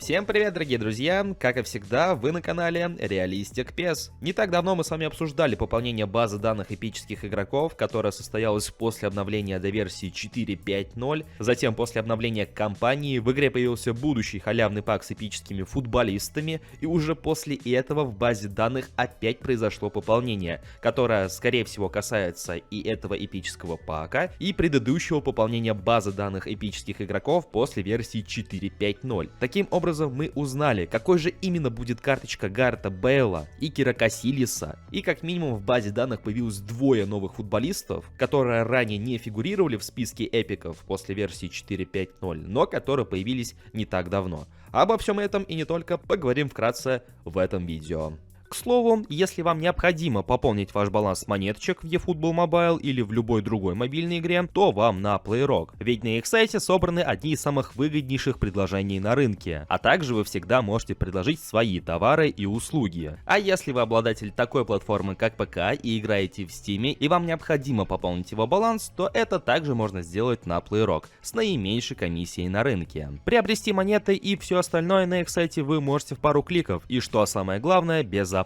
Всем привет, дорогие друзья! Как и всегда, вы на канале Realistic PES. Не так давно мы с вами обсуждали пополнение базы данных эпических игроков, которая состоялась после обновления до версии 4.5.0. Затем, после обновления кампании, в игре появился будущий халявный пак с эпическими футболистами, и уже после этого в базе данных опять произошло пополнение, которое, скорее всего, касается и этого эпического пака, и предыдущего пополнения базы данных эпических игроков после версии 4.5.0. Таким образом, мы узнали, какой же именно будет карточка Гарета Бейла и Кира Касильяса, и как минимум в базе данных появилось двое новых футболистов, которые ранее не фигурировали в списке эпиков после версии 4.5.0, но которые появились не так давно. Обо всем этом и не только поговорим вкратце в этом видео. К слову, если вам необходимо пополнить ваш баланс монеточек в eFootball Mobile или в любой другой мобильной игре, то вам на PlayRock, ведь на их сайте собраны одни из самых выгоднейших предложений на рынке, а также вы всегда можете предложить свои товары и услуги. А если вы обладатель такой платформы, как ПК, и играете в Steam, и вам необходимо пополнить его баланс, то это также можно сделать на PlayRock с наименьшей комиссией на рынке. Приобрести монеты и все остальное на их сайте вы можете в пару кликов, и что самое главное, безопасно.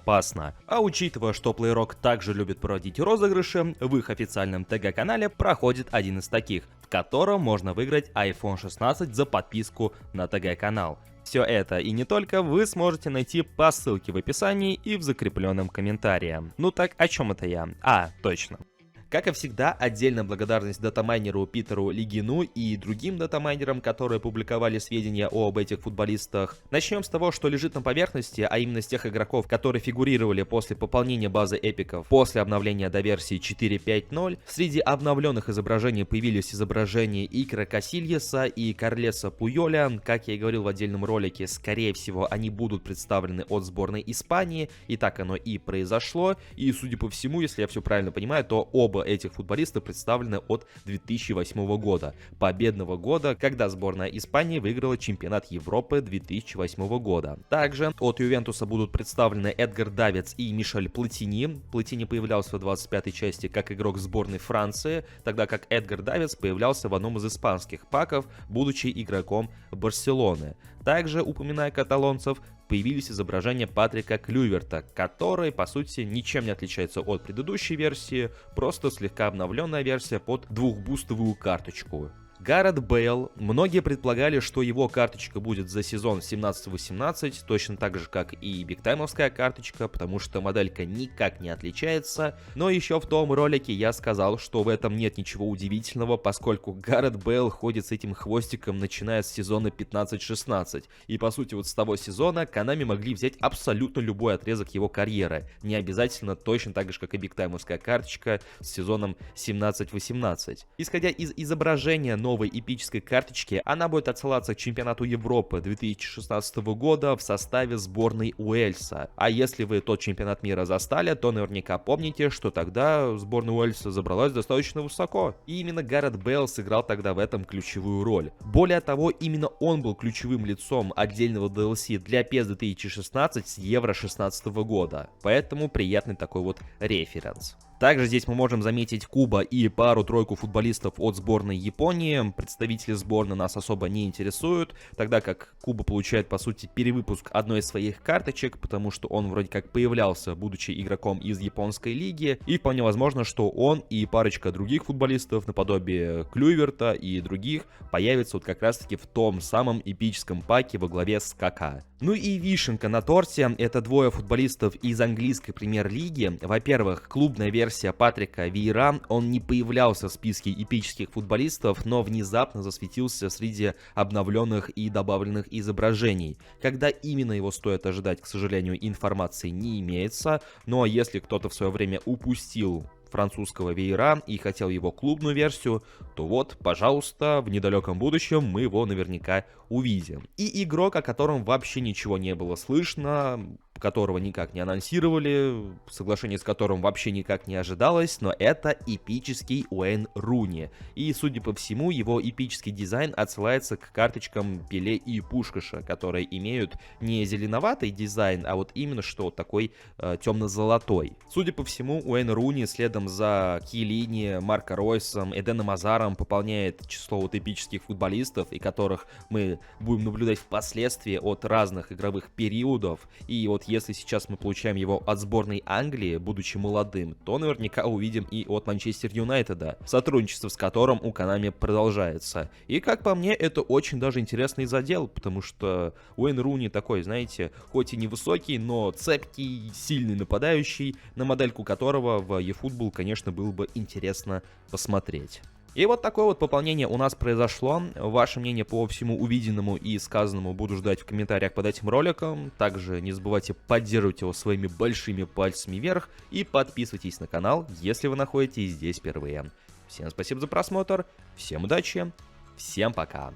А учитывая, что PlayRock также любит проводить розыгрыши, в их официальном ТГ-канале проходит один из таких, в котором можно выиграть iPhone 16 за подписку на ТГ-канал. Все это и не только вы сможете найти по ссылке в описании и в закрепленном комментарии. Ну так, о чем это я? Точно. Как и всегда, отдельная благодарность датамайнеру Питеру Лигину и другим датамайнерам, которые публиковали сведения об этих футболистах. Начнем с того, что лежит на поверхности, а именно с тех игроков, которые фигурировали после пополнения базы эпиков после обновления до версии 4.5.0. Среди обновленных изображений появились изображения Икара Касильяса и Карлеса Пуйоля. Как я и говорил в отдельном ролике, скорее всего, они будут представлены от сборной Испании, и так оно и произошло. И, судя по всему, если я все правильно понимаю, то оба этих футболистов представлены от 2008 года, победного года, когда сборная Испании выиграла чемпионат Европы 2008 года. Также от Ювентуса будут представлены Эдгар Давидс и Мишель Платини. Платини появлялся в 25-й части как игрок сборной Франции, тогда как Эдгар Давидс появлялся в одном из испанских паков, будучи игроком Барселоны. Также, упоминая каталонцев, появились изображения Патрика Клюйверта, который, по сути, ничем не отличается от предыдущей версии, просто слегка обновленная версия под двухбустовую карточку. Гарет Бейл. Многие предполагали, что его карточка будет за сезон 17-18, точно так же, как и бигтаймовская карточка, потому что моделька никак не отличается. Но еще в том ролике я сказал, что в этом нет ничего удивительного, поскольку Гарет Бейл ходит с этим хвостиком, начиная с сезона 15-16. И по сути вот с того сезона Konami могли взять абсолютно любой отрезок его карьеры. Не обязательно точно так же, как и бигтаймовская карточка с сезоном 17-18. Исходя из изображения новой эпической карточки, она будет отсылаться к чемпионату Европы 2016 года в составе сборной Уэльса. А если вы тот чемпионат мира застали, то наверняка помните, что тогда сборная Уэльса забралась достаточно высоко. И именно Гарет Бейл сыграл тогда в этом ключевую роль. Более того, именно он был ключевым лицом отдельного DLC для PES 2016 с Евро 2016 года. Поэтому приятный такой вот референс. Также здесь мы можем заметить Куба и пару-тройку футболистов от сборной Японии. Представители сборной нас особо не интересуют, тогда как Куба получает, по сути, перевыпуск одной из своих карточек, потому что он вроде как появлялся, будучи игроком из японской лиги, и вполне возможно, что он и парочка других футболистов, наподобие Клюйверта и других, появятся вот как раз-таки в том самом эпическом паке во главе с КК. Ну и вишенка на торте — это двое футболистов из английской премьер-лиги. Во-первых, клубная версия Патрика Виейра, он не появлялся в списке эпических футболистов, но внезапно засветился среди обновленных и добавленных изображений. Когда именно его стоит ожидать, к сожалению, информации не имеется, но если кто-то в свое время упустил французского Виейра и хотел его клубную версию, то вот, пожалуйста, в недалеком будущем мы его наверняка увидим. И игрок, о котором вообще ничего не было слышно, которого никак не анонсировали, соглашение с которым вообще никак не ожидалось, но это эпический Уэйн Руни. И, судя по всему, его эпический дизайн отсылается к карточкам Пеле и Пушкаша, которые имеют не зеленоватый дизайн, а вот именно что такой темно-золотой. Судя по всему, Уэйн Руни следом следом за Киелини, Марко Ройсом, Эденом Азаром пополняет число вот эпических футболистов, и которых мы будем наблюдать впоследствии от разных игровых периодов. И вот если сейчас мы получаем его от сборной Англии, будучи молодым, то наверняка увидим и от Манчестер Юнайтеда, сотрудничество с которым у Konami продолжается. И как по мне, это очень даже интересный задел, потому что Уэйн Руни такой, знаете, хоть и невысокий, но цепкий, сильный нападающий, на модельку которого в eFootball, конечно, было бы интересно посмотреть. И вот такое вот пополнение у нас произошло. Ваше мнение по всему увиденному и сказанному буду ждать в комментариях под этим роликом. Также не забывайте поддерживать его своими большими пальцами вверх и подписывайтесь на канал, если вы находитесь здесь впервые. Всем спасибо за просмотр, всем удачи, всем пока.